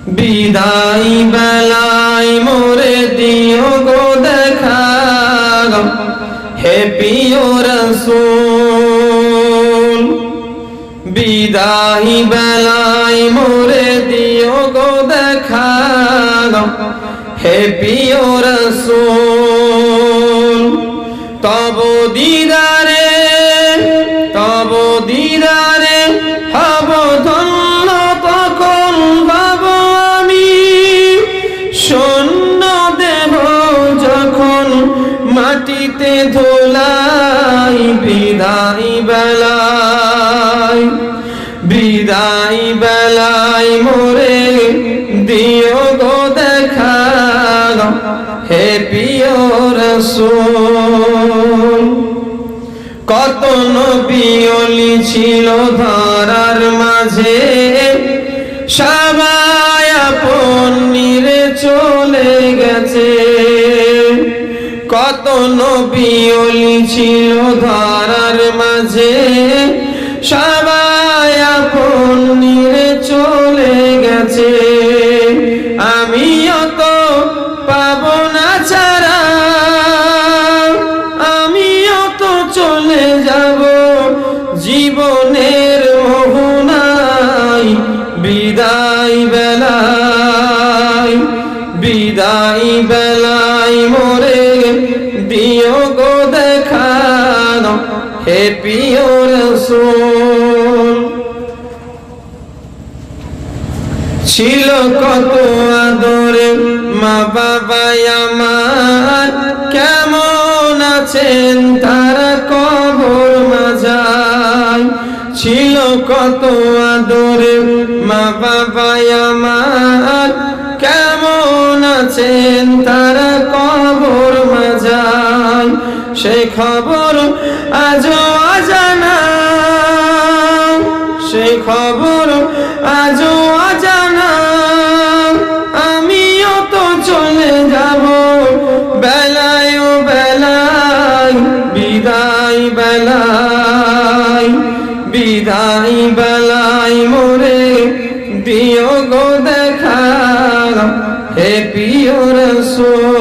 বিদায় বেলায় মোরে দিও গো দেখা, হে প্রিয় রাসূল। বিদায় বেলায় মোরে দিও গো দেখা, হে প্রিয় রাসূল। তব দিদারে হব ধন্য, তখন ভাব আমি শূন্য দেহ যখন মাটিতে ধুলাই। বিদায় বেলায় মোরে দিও গো দেখা, হে প্রিয় রাসূল। কত নবী ওলি ছিল ধরার মাঝে, সবাই আপন নিরে চলে গেছে। কত নবী ওলি ছিল ধরার মাঝে, সবাই আপন নিরে চলে গেছে। আমিও তো পাবো না ছাড়া, আমিও তো চলে যাব জীবনের মোহনায়। বিদায় বেলায় মোরে দিও গো দেখা, হে প্রিয় রাসূল। ছিল কত আদরে মা বাবা আমার, কেমন আছেন তারা কবর মাঝায়। ছিল কত আদরে মা বাবা আমার, কেমন আছেন তারা কবর মাঝায়। সে খবর আজও অজানা, সে খবর আজও অজানা। আমিও তো চলে যাব বেলায় ও বেলায়। বিদায় বেলায় মোরে দিও গো দেখা, হে প্রিয় রাসূল।